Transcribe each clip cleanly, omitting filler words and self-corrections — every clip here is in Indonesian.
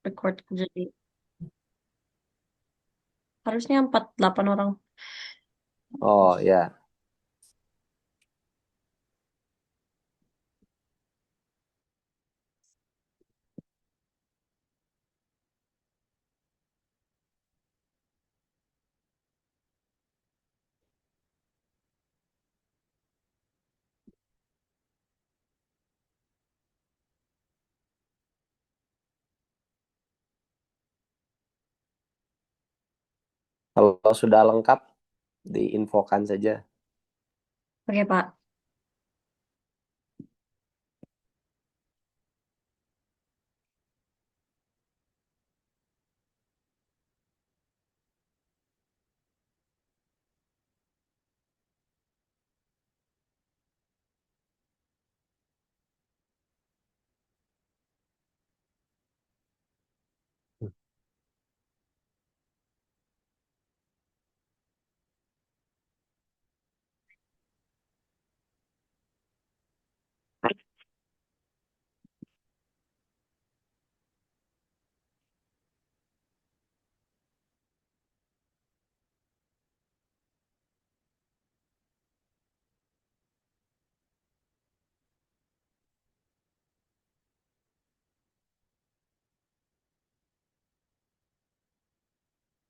record jadi harusnya 48 orang. Oh ya, kalau sudah lengkap diinfokan saja. Oke, Pak.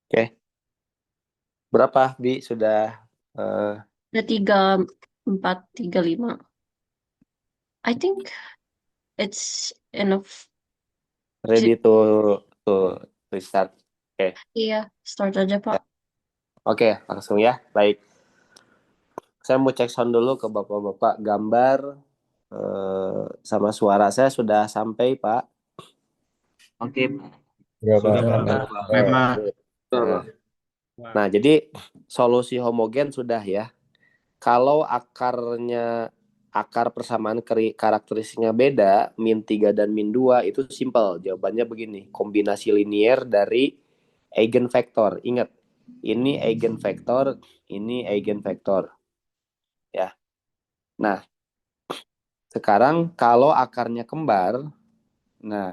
Oke, berapa Bi sudah eh, Ada 4, 5. I think it's enough. ready to restart? Oke, Iya, start aja, Pak. ya. Oke, langsung ya. Baik, saya mau cek sound dulu ke bapak-bapak. Gambar sama suara saya sudah sampai, Pak. Oke, Enggak, Pak. sudah Pak. Aman. Oke. Memang betul, Nah, Pak. nah, jadi solusi homogen sudah ya. Kalau akar persamaan karakteristiknya beda, min 3 dan min 2 itu simple. Jawabannya begini, kombinasi linier dari eigenvektor. Ingat, ini eigenvektor, ini eigenvektor ya. Nah, sekarang kalau akarnya kembar, nah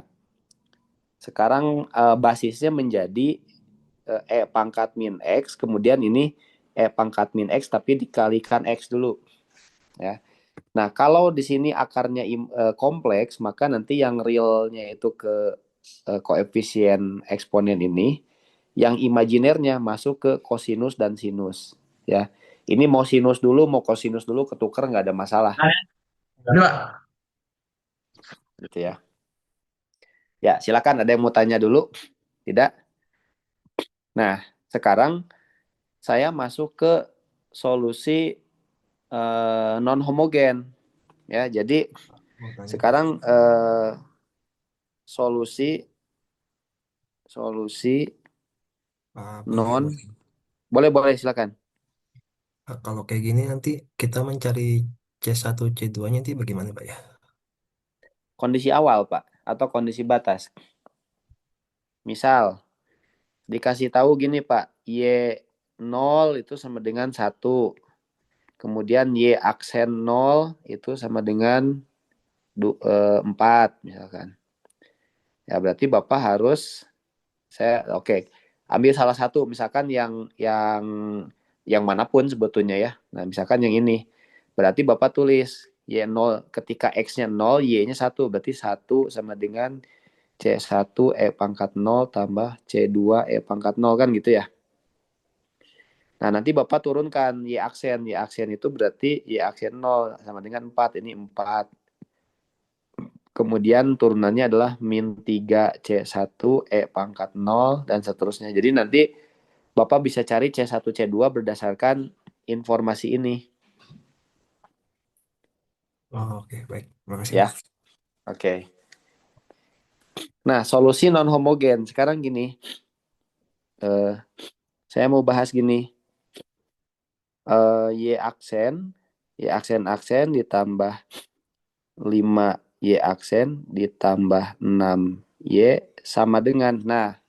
sekarang basisnya menjadi pangkat min x, kemudian ini pangkat min x tapi dikalikan x dulu ya. Nah, kalau di sini akarnya kompleks, maka nanti yang realnya itu ke koefisien eksponen ini, yang imajinernya masuk ke kosinus dan sinus. Ya, ini mau sinus dulu, mau kosinus dulu, ketuker nggak ada masalah, Ini, Pak. gitu ya. Ya, silakan. Ada yang mau tanya dulu? Tidak? Nah, sekarang saya masuk ke solusi non homogen. Ya, jadi Mau tanya, Pak. sekarang solusi solusi Pak, boleh, non boleh. boleh boleh silakan. Kalau kayak gini nanti kita mencari C1, C2-nya nanti bagaimana, Pak ya? Kondisi awal, Pak, atau kondisi batas. Misal dikasih tahu gini, Pak, Y0 itu sama dengan 1. Kemudian Y aksen 0 itu sama dengan 4 misalkan. Ya berarti Bapak harus ambil salah satu misalkan yang manapun sebetulnya ya. Nah, misalkan yang ini. Berarti Bapak tulis Y0 ketika X-nya 0, Y-nya 1. Berarti 1 sama dengan C1 E pangkat 0 tambah C2 E pangkat 0 kan gitu ya. Nah, nanti Bapak turunkan Y aksen. Y aksen itu berarti Y aksen 0 sama dengan 4. Ini 4. Kemudian turunannya adalah min 3 C1 E pangkat 0 dan seterusnya. Jadi nanti Bapak bisa cari C1 C2 berdasarkan informasi ini Oh, oke, baik. Terima kasih, ya. Pak. Oke. Nah, solusi non homogen. Sekarang gini, eh, saya mau bahas gini. Y aksen ditambah 5 Y aksen ditambah 6 Y sama dengan. Nah,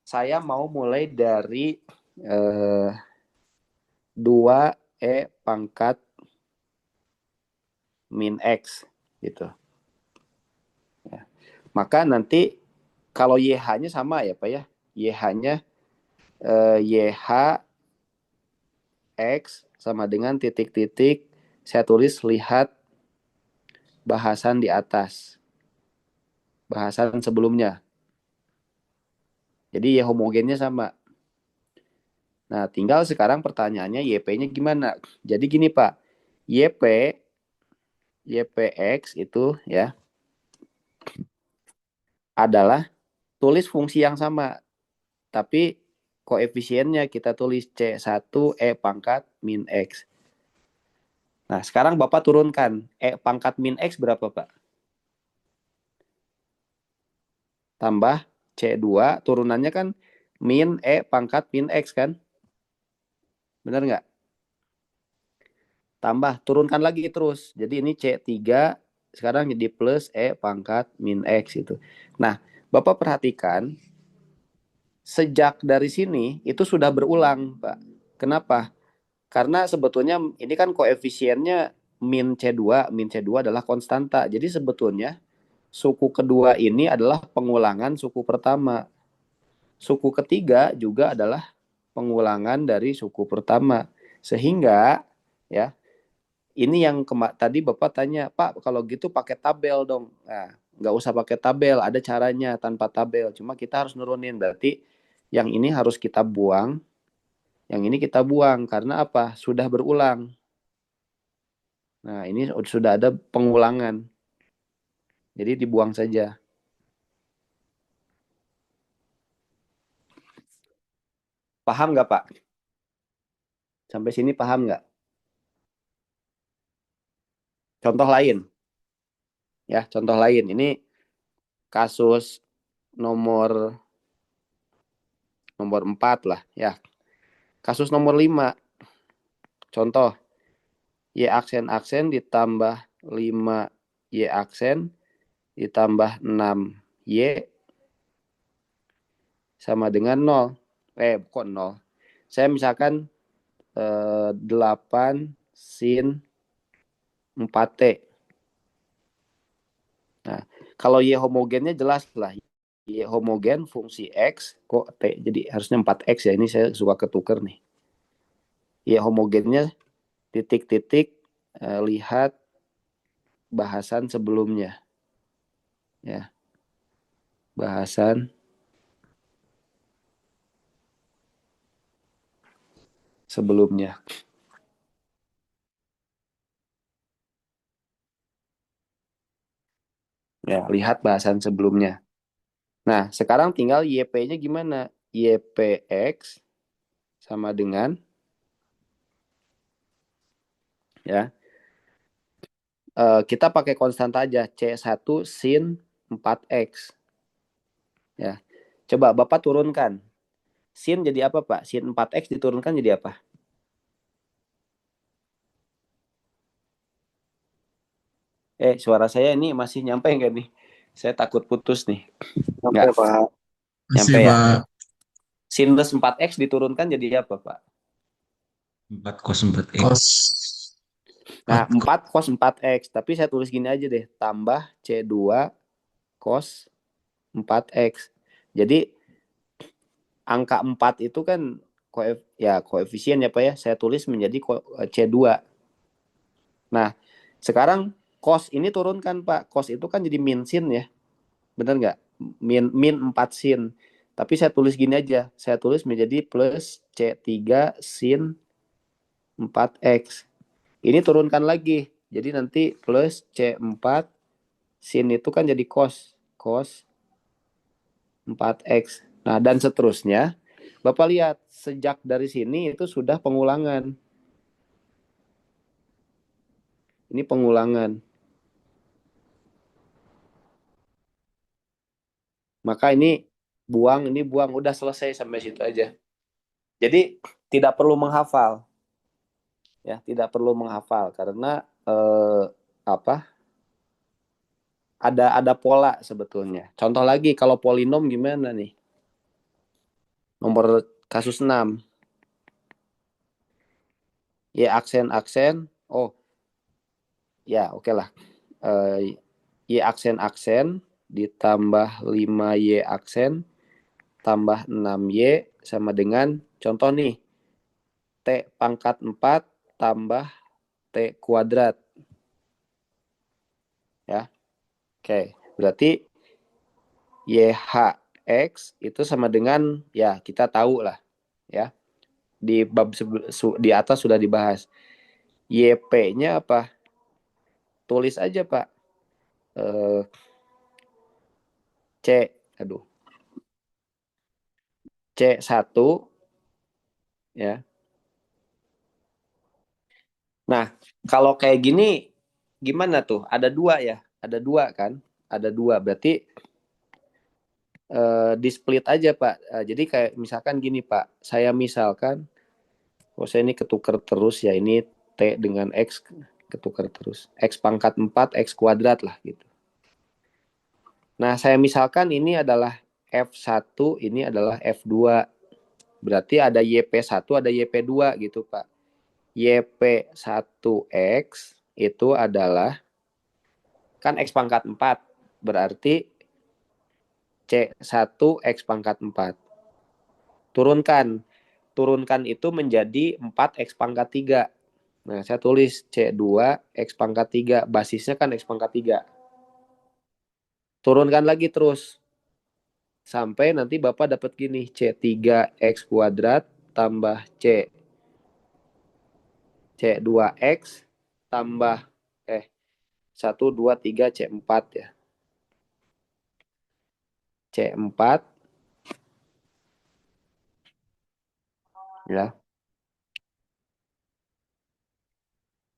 saya mau mulai dari 2 E pangkat min X gitu. Ya. Maka nanti Kalau YH-nya sama ya Pak ya. YH-nya YH X sama dengan titik-titik. Saya tulis lihat bahasan di atas. Bahasan sebelumnya. Jadi Y homogennya sama. Nah, tinggal sekarang pertanyaannya YP-nya gimana? Jadi gini Pak. YPX itu ya adalah tulis fungsi yang sama. Tapi koefisiennya kita tulis C1 E pangkat min X. Nah, sekarang Bapak turunkan. E pangkat min X berapa, Pak? Tambah C2, turunannya kan min E pangkat min X kan? Benar nggak? Tambah, turunkan lagi terus. Jadi ini C3, sekarang jadi plus E pangkat min X itu. Nah, Bapak perhatikan, sejak dari sini itu sudah berulang, Pak. Kenapa? Karena sebetulnya ini kan koefisiennya min C2 adalah konstanta. Jadi sebetulnya suku kedua ini adalah pengulangan suku pertama. Suku ketiga juga adalah pengulangan dari suku pertama. Sehingga ya, ini yang tadi Bapak tanya, Pak, kalau gitu pakai tabel dong. Nah, nggak usah pakai tabel, ada caranya tanpa tabel. Cuma kita harus nurunin. Berarti yang ini harus kita buang, yang ini kita buang. Karena apa? Sudah berulang. Nah, ini sudah ada pengulangan. Jadi dibuang saja. Paham nggak, Pak? Sampai sini paham nggak? Contoh lain. Ya, contoh lain. Ini kasus nomor 4 lah. Ya, kasus nomor 5. Contoh. Y aksen ditambah 5 Y aksen ditambah 6 Y sama dengan 0. Kok 0? Saya misalkan 8 sin 4T. Nah, kalau Y homogennya jelas lah. Y homogen fungsi X, kok T? Jadi harusnya 4X ya. Ini saya suka ketuker nih. Y homogennya titik-titik lihat bahasan sebelumnya. Ya. Bahasan sebelumnya. Ya, lihat bahasan sebelumnya. Nah, sekarang tinggal YP-nya gimana? YPX sama dengan ya. Kita pakai konstanta aja C1 sin 4X. Ya. Coba Bapak turunkan. Sin jadi apa, Pak? Sin 4X diturunkan jadi apa? Suara saya ini masih nyampe enggak nih? Saya takut putus nih. Oke, Enggak. Pak. Nyampe Masih, ya. Pak. Sinus 4X diturunkan jadi apa, Pak? 4 cos 4 X. Nah, 4 cos 4X. Tapi saya tulis gini aja deh. Tambah C2 cos 4X. Jadi, angka 4 itu kan koefisien ya Pak ya. Saya tulis menjadi C2. Nah, sekarang cos ini turunkan Pak. Cos itu kan jadi min sin ya. Benar nggak? Min 4 sin. Tapi saya tulis gini aja. Saya tulis menjadi plus C3 sin 4X. Ini turunkan lagi. Jadi nanti plus C4 sin itu kan jadi cos 4X. Nah, dan seterusnya. Bapak lihat, sejak dari sini itu sudah pengulangan. Ini pengulangan. Maka ini buang, udah selesai sampai situ aja. Jadi tidak perlu menghafal. Ya, tidak perlu menghafal karena apa? Ada pola sebetulnya. Contoh lagi kalau polinom gimana nih? Nomor kasus 6. Y aksen. Oh, ya oke lah. Y aksen ditambah 5Y aksen tambah 6Y sama dengan, contoh nih, T pangkat 4 tambah T kuadrat. Ya, oke. Berarti YHX itu sama dengan, ya kita tahu lah. Ya, di bab di atas sudah dibahas. YP-nya apa? Tulis aja Pak. C, aduh, C1 ya. Nah, kalau kayak gini gimana tuh? Ada dua ya? Ada dua kan? Ada dua. Berarti di split aja Pak. Jadi kayak misalkan gini Pak. Saya misalkan, saya ini ketukar terus ya. Ini T dengan X ketukar terus. X pangkat 4, X kuadrat lah gitu. Nah, saya misalkan ini adalah F1, ini adalah F2. Berarti ada YP1, ada YP2 gitu Pak. YP1X itu adalah, kan X pangkat 4. Berarti C1 X pangkat 4. Turunkan. Turunkan itu menjadi 4 X pangkat 3. Nah, saya tulis C2 X pangkat 3. Basisnya kan X pangkat 3. Turunkan lagi terus. Sampai nanti Bapak dapat gini. C3 X kuadrat tambah C2X tambah 1, 2, 3, C4 ya. C4 ya.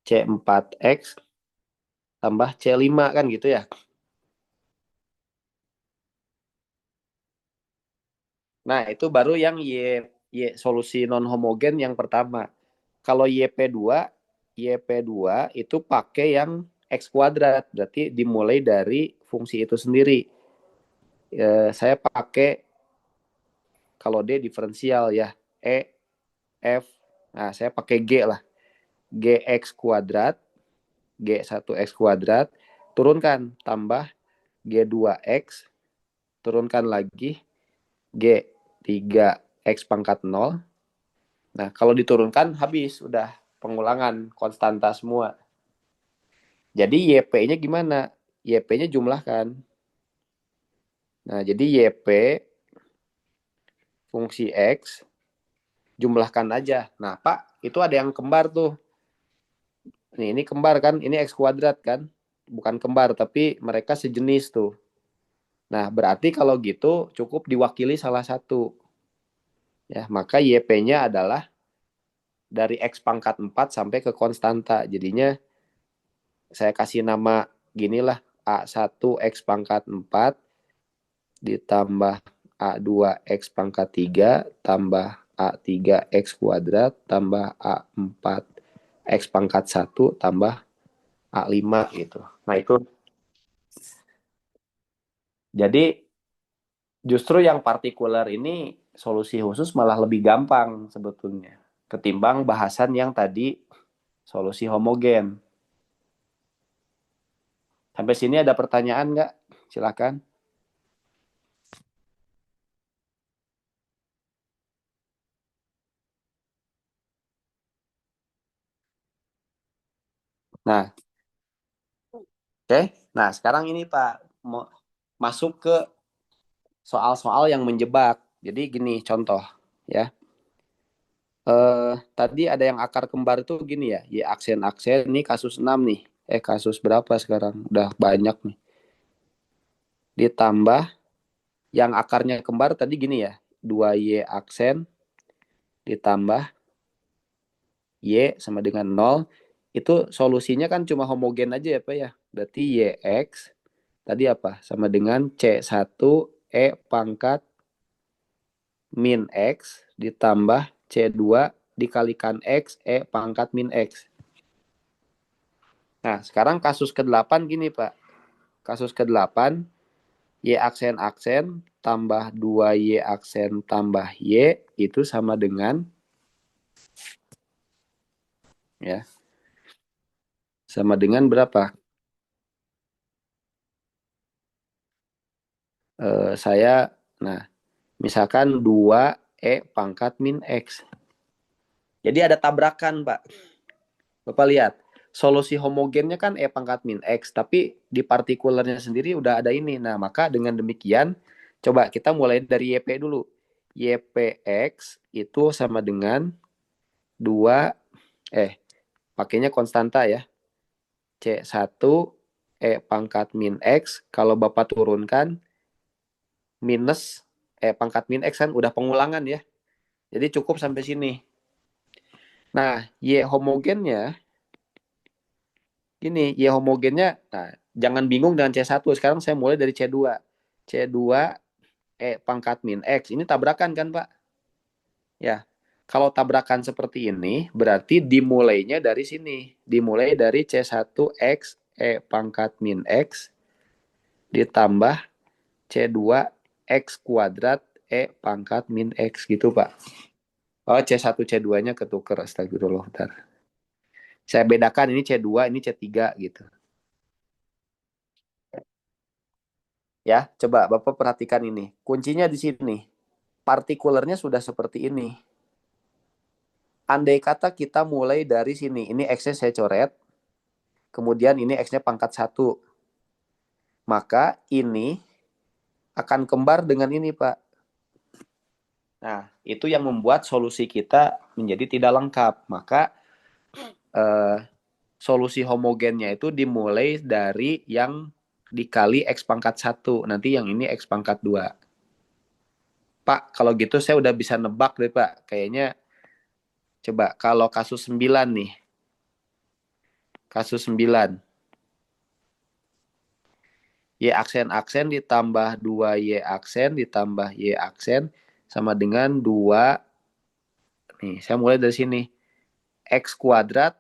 C4X tambah C5 kan gitu ya. Nah, itu baru yang solusi non homogen yang pertama. Kalau YP2 itu pakai yang X kuadrat, berarti dimulai dari fungsi itu sendiri. Saya pakai, kalau D diferensial ya, E, F, nah saya pakai G lah. GX kuadrat, G1X kuadrat, turunkan, tambah G2X, turunkan lagi, G3X pangkat 0. Nah, kalau diturunkan habis, udah pengulangan konstanta semua. Jadi YP-nya gimana? YP-nya jumlahkan. Nah, jadi YP fungsi X jumlahkan aja. Nah, Pak, itu ada yang kembar tuh. Nih, ini kembar kan? Ini X kuadrat kan? Bukan kembar, tapi mereka sejenis tuh. Nah, berarti kalau gitu cukup diwakili salah satu. Ya, maka YP-nya adalah dari X pangkat 4 sampai ke konstanta. Jadinya saya kasih nama ginilah, A1 X pangkat 4 ditambah A2 X pangkat 3 tambah A3 X kuadrat tambah A4 X pangkat 1 tambah A5 gitu. Nah, itu jadi justru yang partikular ini solusi khusus malah lebih gampang sebetulnya ketimbang bahasan yang tadi solusi homogen. Sampai sini ada pertanyaan nggak? Silakan. Nah, oke. Nah, sekarang ini Pak mau masuk ke soal-soal yang menjebak. Jadi gini contoh ya. Tadi ada yang akar kembar itu gini ya. Y aksen-aksen ini kasus 6 nih. Kasus berapa sekarang? Udah banyak nih. Ditambah yang akarnya kembar tadi gini ya. 2Y aksen ditambah Y sama dengan 0. Itu solusinya kan cuma homogen aja ya Pak ya. Berarti YX tadi apa? Sama dengan C1 E pangkat min X ditambah C2 dikalikan X E pangkat min X. Nah, sekarang kasus ke-8 gini Pak. Kasus ke-8, Y aksen-aksen tambah 2Y aksen tambah Y itu sama dengan, ya, sama dengan berapa? Saya, nah, misalkan 2E pangkat min X. Jadi ada tabrakan, Pak. Bapak lihat, solusi homogennya kan E pangkat min X, tapi di partikulernya sendiri udah ada ini. Nah, maka dengan demikian, coba kita mulai dari YP dulu. YPX itu sama dengan 2, pakainya konstanta ya. C1 E pangkat min X, kalau Bapak turunkan, minus pangkat min X kan udah pengulangan ya. Jadi cukup sampai sini. Nah, Y homogennya, ini Y homogennya, nah, jangan bingung dengan C1. Sekarang saya mulai dari C2. C2 pangkat min X. Ini tabrakan kan, Pak? Ya. Kalau tabrakan seperti ini, berarti dimulainya dari sini. Dimulai dari C1X pangkat min X ditambah C2 X kuadrat pangkat min X gitu, Pak. Oh, C1 C2-nya ketuker, astagfirullah. Bentar. Saya bedakan ini C2, ini C3 gitu. Ya, coba Bapak perhatikan ini. Kuncinya di sini. Partikulernya sudah seperti ini. Andai kata kita mulai dari sini, ini X-nya saya coret, kemudian ini X-nya pangkat 1. Maka ini akan kembar dengan ini, Pak. Nah, itu yang membuat solusi kita menjadi tidak lengkap. Maka solusi homogennya itu dimulai dari yang dikali X pangkat 1. Nanti yang ini X pangkat 2. Pak, kalau gitu saya udah bisa nebak deh, Pak. Kayaknya, coba kalau kasus 9 nih. Kasus 9. Y aksen-aksen ditambah 2Y aksen ditambah Y aksen sama dengan 2. Nih, saya mulai dari sini. X kuadrat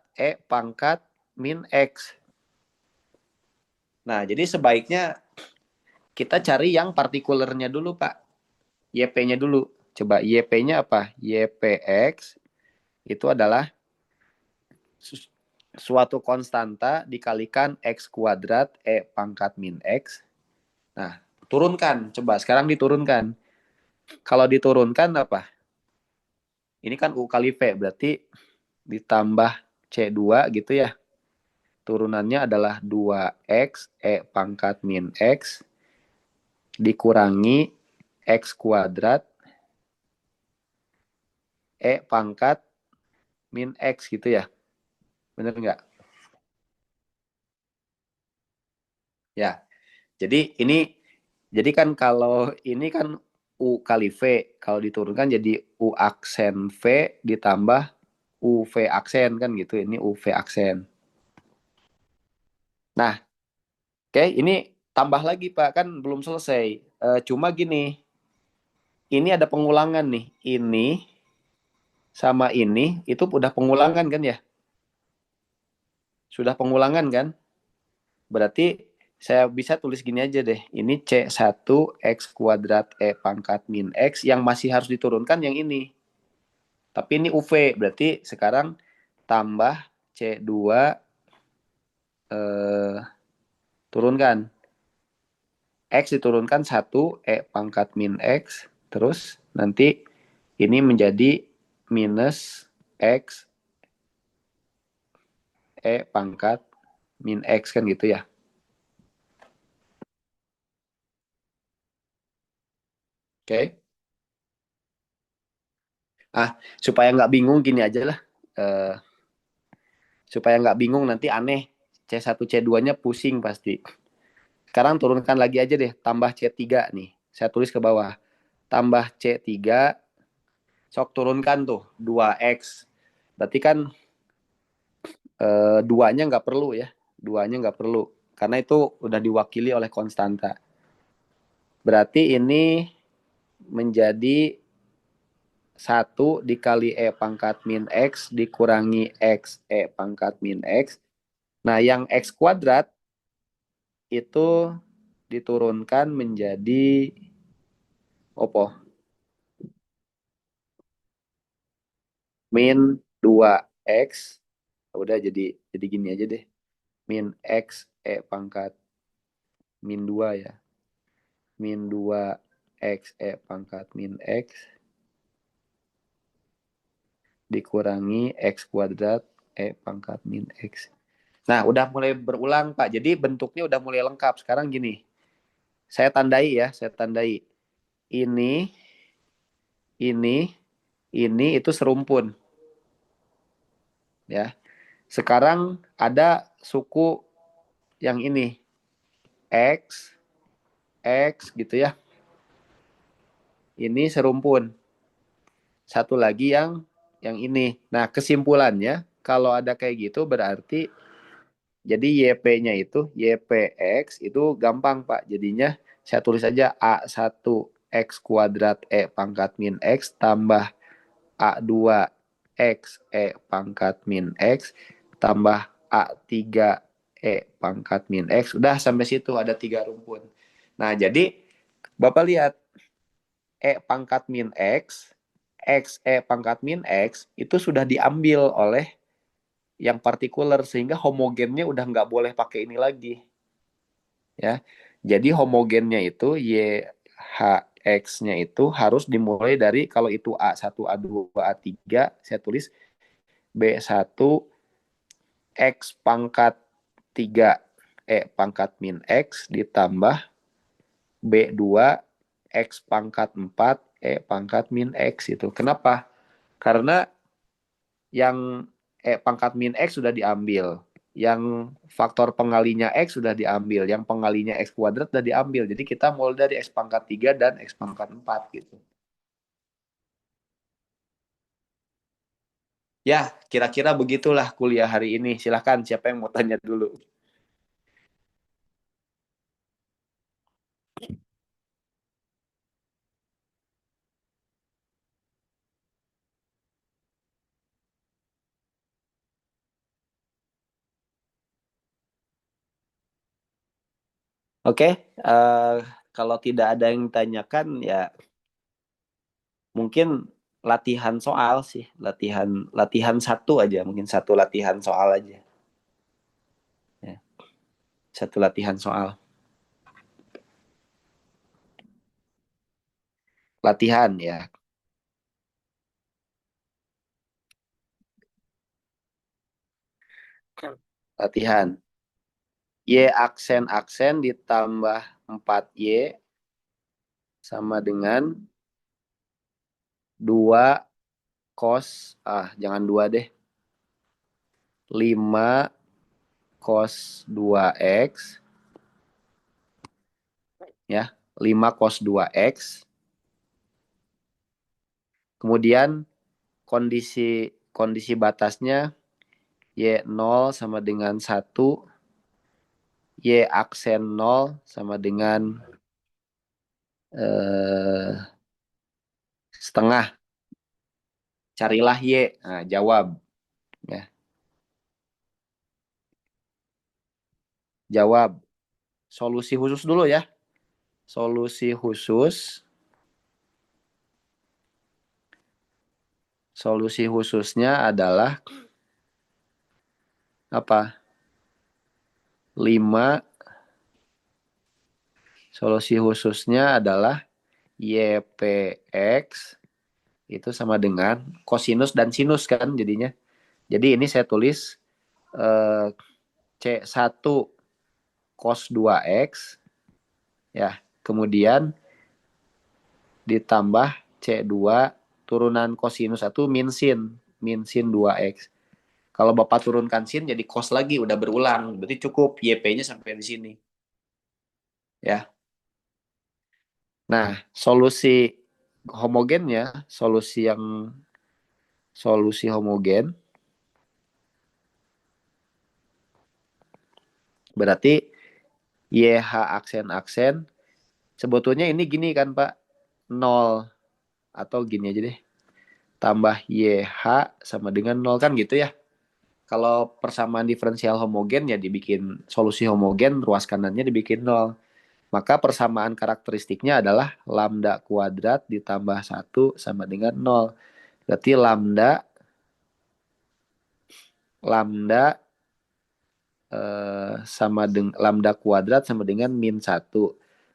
pangkat min X. Nah, jadi sebaiknya kita cari yang partikulernya dulu, Pak. YP-nya dulu. Coba YP-nya apa? YPX itu adalah suatu konstanta dikalikan X kuadrat pangkat min X. Nah, turunkan. Coba sekarang diturunkan. Kalau diturunkan apa? Ini kan U kali V, berarti ditambah C2 gitu ya. Turunannya adalah 2X pangkat min X dikurangi X kuadrat pangkat min X gitu ya. Bener nggak? Ya. Jadi kan kalau ini kan U kali V. Kalau diturunkan jadi U aksen V ditambah UV aksen kan gitu. Ini UV aksen. Nah, oke, ini tambah lagi Pak, kan belum selesai. Cuma gini, ini ada pengulangan nih. Ini sama ini itu udah pengulangan kan ya? Sudah pengulangan kan? Berarti saya bisa tulis gini aja deh. Ini C1 X kuadrat pangkat min X yang masih harus diturunkan yang ini. Tapi ini UV, berarti sekarang tambah C2 turunkan. X diturunkan 1 pangkat min X. Terus nanti ini menjadi minus X pangkat min X kan gitu ya. Oke. Supaya nggak bingung gini aja lah. Supaya nggak bingung nanti aneh. C1 C2-nya pusing pasti. Sekarang turunkan lagi aja deh. Tambah C3 nih. Saya tulis ke bawah. Tambah C3. Sok turunkan tuh. 2X. Berarti kan 2-nya nggak perlu ya. 2-nya nggak perlu. Karena itu udah diwakili oleh konstanta. Berarti ini menjadi 1 dikali pangkat min X dikurangi X pangkat min X. Nah, yang X kuadrat itu diturunkan menjadi opo? Min 2X. Udah jadi gini aja deh. Min X pangkat min 2 ya. min 2 X E pangkat min X dikurangi X kuadrat E pangkat min X. Nah, udah mulai berulang, Pak. Jadi bentuknya udah mulai lengkap. Sekarang gini, saya tandai ya, saya tandai. Ini, ini, ini itu serumpun. Ya. Sekarang ada suku yang ini. X, X gitu ya. Ini serumpun. Satu lagi yang ini. Nah, kesimpulannya kalau ada kayak gitu berarti jadi YP-nya itu YPX itu gampang Pak. Jadinya saya tulis aja A1 X kuadrat E pangkat min X tambah A2 X E pangkat min X tambah A3 E pangkat min X. Udah sampai situ ada 3 rumpun. Nah, jadi Bapak lihat E pangkat min X, X E pangkat min X itu sudah diambil oleh yang partikular sehingga homogennya udah nggak boleh pakai ini lagi. Ya, jadi homogennya itu YHX-nya itu harus dimulai dari kalau itu A1, A2, A3, saya tulis B1 X pangkat 3 E pangkat min X ditambah B2 X pangkat 4 E pangkat min X itu. Kenapa? Karena yang pangkat min X sudah diambil. Yang faktor pengalinya X sudah diambil. Yang pengalinya X kuadrat sudah diambil. Jadi kita mulai dari X pangkat 3 dan X pangkat 4 gitu. Ya, kira-kira begitulah kuliah hari ini. Silahkan siapa yang mau tanya dulu. Oke, kalau tidak ada yang ditanyakan ya mungkin latihan soal sih, latihan latihan satu aja, mungkin satu latihan soal aja. Ya, satu latihan soal. Latihan ya, latihan. Y aksen-aksen ditambah 4Y sama dengan 2 cos, jangan 2 deh, 5 cos 2X, ya, 5 cos 2X. Kemudian kondisi kondisi batasnya Y0 sama dengan 1, Y aksen 0 sama dengan setengah. Carilah Y. Nah, jawab. Ya, jawab. Solusi khusus dulu ya. Solusi khusus. Solusi khususnya adalah apa? 5. Solusi khususnya adalah YPX itu sama dengan kosinus dan sinus kan jadinya. Jadi ini saya tulis C1 cos 2X ya. Kemudian ditambah C2 turunan kosinus 1 min sin 2X. Kalau Bapak turunkan sin jadi cos lagi udah berulang. Berarti cukup YP-nya sampai di sini. Ya. Nah, solusi homogennya, solusi homogen berarti YH aksen-aksen sebetulnya ini gini kan Pak, 0 atau gini aja deh. Tambah YH sama dengan 0 kan gitu ya. Kalau persamaan diferensial homogen ya dibikin solusi homogen, ruas kanannya dibikin 0. Maka persamaan karakteristiknya adalah lambda kuadrat ditambah 1 sama dengan 0. Berarti lambda sama dengan lambda kuadrat sama dengan min 1.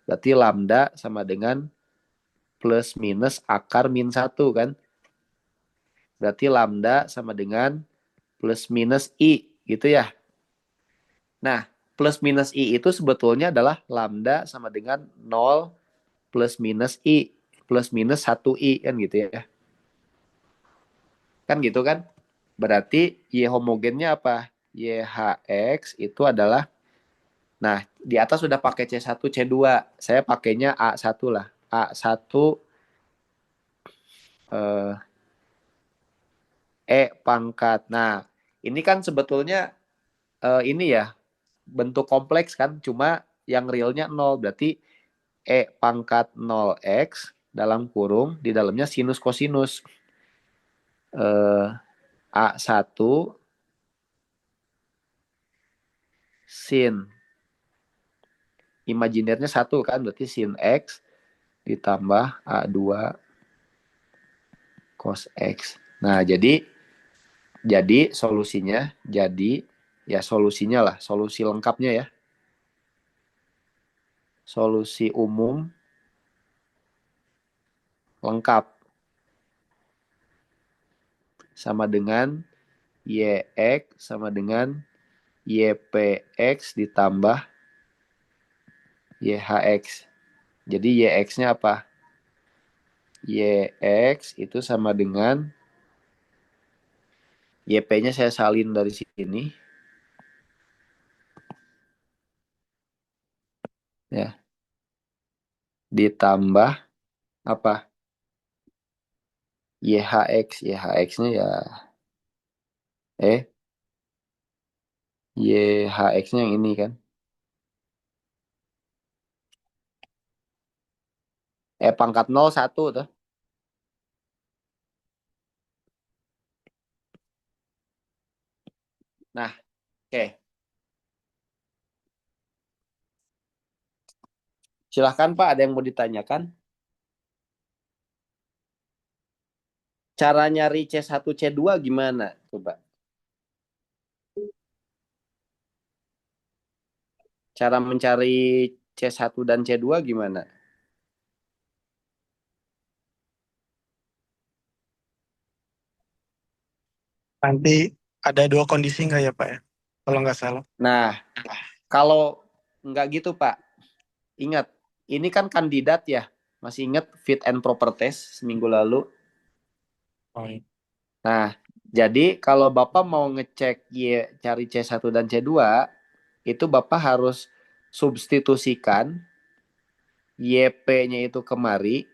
Berarti lambda sama dengan plus minus akar min 1 kan. Berarti lambda sama dengan plus minus I gitu ya. Nah, plus minus I itu sebetulnya adalah lambda sama dengan 0 plus minus I plus minus 1I kan gitu ya. Kan gitu kan? Berarti Y homogennya apa? YHX itu adalah, nah di atas sudah pakai C1, C2. Saya pakainya A1 lah. A1 eh, E pangkat. Nah, ini kan sebetulnya ini ya, bentuk kompleks kan, cuma yang realnya 0. Berarti E pangkat 0X dalam kurung, di dalamnya sinus kosinus. A1 sin. Imajinernya 1 kan, berarti sin X ditambah A2 cos X. Nah, jadi solusinya, ya solusinya lah, solusi lengkapnya ya. Solusi umum lengkap sama dengan YX sama dengan YPX ditambah YHX. Jadi YX-nya apa? YX itu sama dengan YP-nya saya salin dari sini. Ya. Ditambah apa? YHX. YHX-nya ya YHX-nya yang ini kan. Pangkat 0 1 tuh. Nah, oke. Silahkan Pak, ada yang mau ditanyakan? Cara nyari C1, C2 gimana? Coba. Cara mencari C1 dan C2 gimana? Nanti ada dua kondisi nggak ya Pak ya? Kalau nggak salah. Nah, kalau nggak gitu Pak, ingat, ini kan kandidat ya. Masih ingat fit and proper test seminggu lalu? Oh, iya. Nah, jadi kalau Bapak mau ngecek cari C1 dan C2, itu Bapak harus substitusikan YP-nya itu kemari,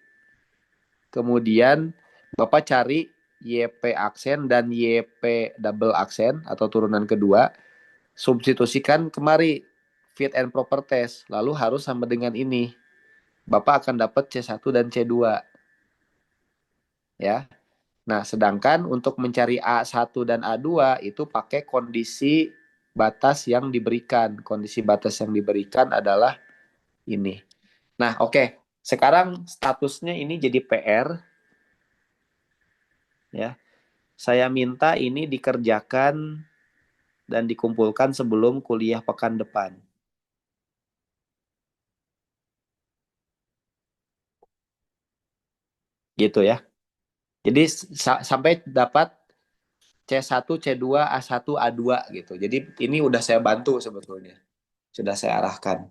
kemudian Bapak cari YP aksen dan YP double aksen atau turunan kedua, substitusikan kemari fit and proper test, lalu harus sama dengan ini. Bapak akan dapat C1 dan C2. Ya. Nah, sedangkan untuk mencari A1 dan A2 itu pakai kondisi batas yang diberikan. Kondisi batas yang diberikan adalah ini. Nah, oke. Sekarang statusnya ini jadi PR ya. Saya minta ini dikerjakan dan dikumpulkan sebelum kuliah pekan depan. Gitu ya. Jadi sampai dapat C1, C2, A1, A2 gitu. Jadi ini udah saya bantu sebetulnya. Sudah saya arahkan.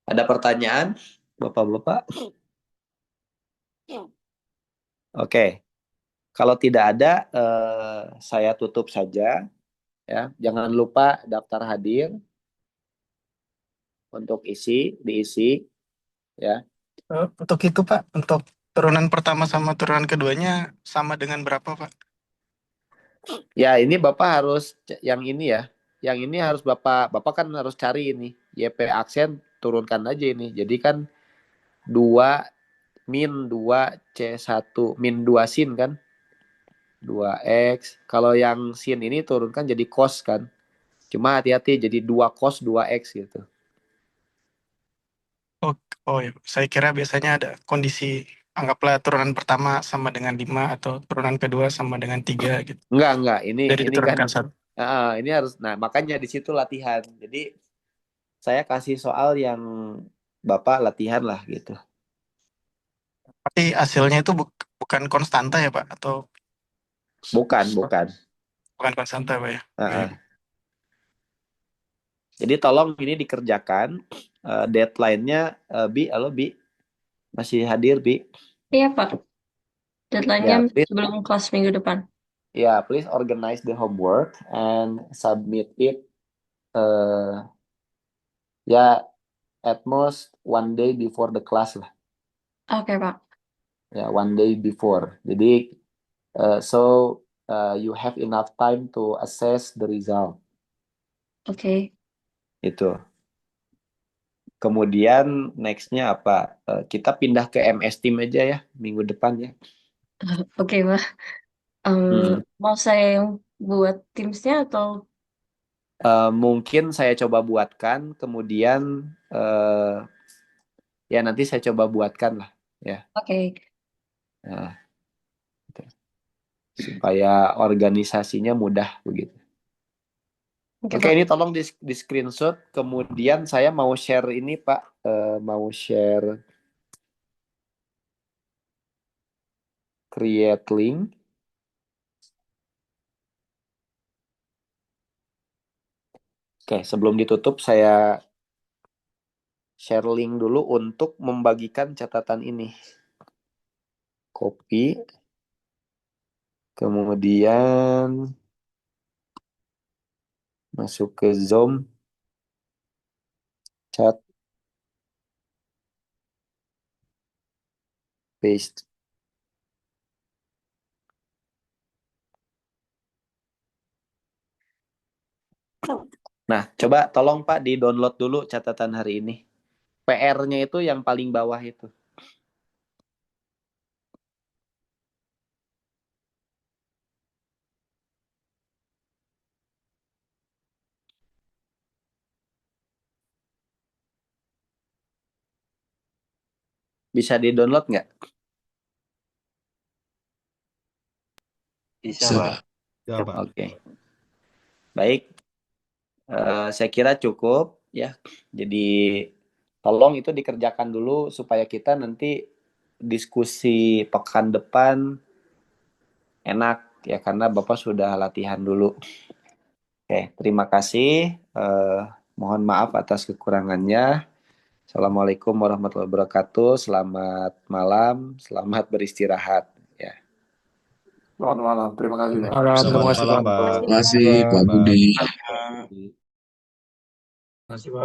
Ada pertanyaan, Bapak-bapak? Oke. Kalau tidak ada, saya tutup saja. Ya, jangan lupa daftar hadir untuk diisi. Ya, Untuk itu Pak, untuk turunan pertama sama turunan keduanya sama dengan berapa Pak? ya ini Bapak harus yang ini ya. Yang ini harus Bapak kan harus cari ini. YP aksen turunkan aja ini. Jadi kan 2 min 2 C1 min 2 sin kan. 2X. Kalau yang sin ini turunkan jadi cos kan. Cuma hati-hati jadi 2 cos 2X gitu. Oh, oh ya, saya kira biasanya ada kondisi anggaplah turunan pertama sama dengan 5 atau turunan kedua sama dengan 3 gitu. Enggak. Ini Dari kan diturunkan satu. ini harus. Nah, makanya di situ latihan. Jadi saya kasih soal yang Bapak latihan lah gitu. Tapi hasilnya itu bukan konstanta ya Pak? Atau Bukan. bukan konstanta Pak ya? Heeh. Jadi tolong ini dikerjakan. Deadline-nya Bi, halo Bi, masih hadir Bi? Iya, Pak. Deadline-nya Ya, please. sebelum kelas minggu depan. Ya, please organize the homework and submit it. Ya, at most one day before the class lah. Oke, Pak. Ya, one day before. Jadi so you have enough time to assess the result. Oke. Itu. Kemudian nextnya apa? Kita pindah ke MS Team aja ya minggu depan ya. Oke, Pak. Mau saya yang buat Teams-nya atau Mungkin saya coba buatkan, kemudian ya nanti saya coba buatkan lah ya. oke. Nah, gitu. Supaya organisasinya mudah begitu. Oke, Oke, Pak. ini tolong di screenshot. Kemudian saya mau share ini Pak, mau share create link. Oke, sebelum ditutup saya share link dulu untuk membagikan catatan ini. Copy. Kemudian masuk ke Zoom, chat, paste. Nah, coba tolong Pak di-download dulu catatan hari ini. PR-nya itu yang paling bawah itu. Bisa di-download nggak? Bisa, Pak. Ya, Pak. Oke. Baik. Saya kira cukup ya. Jadi tolong itu dikerjakan dulu supaya kita nanti diskusi pekan depan enak ya karena Bapak sudah latihan dulu. Oke, terima kasih. Mohon maaf atas kekurangannya. Assalamualaikum warahmatullahi wabarakatuh. Selamat malam, selamat beristirahat. Ya. Selamat malam. Terima kasih, Pak. Selamat malam, Pak. Terima Terima kasih, Pak Budi. Terima kasih, Pak.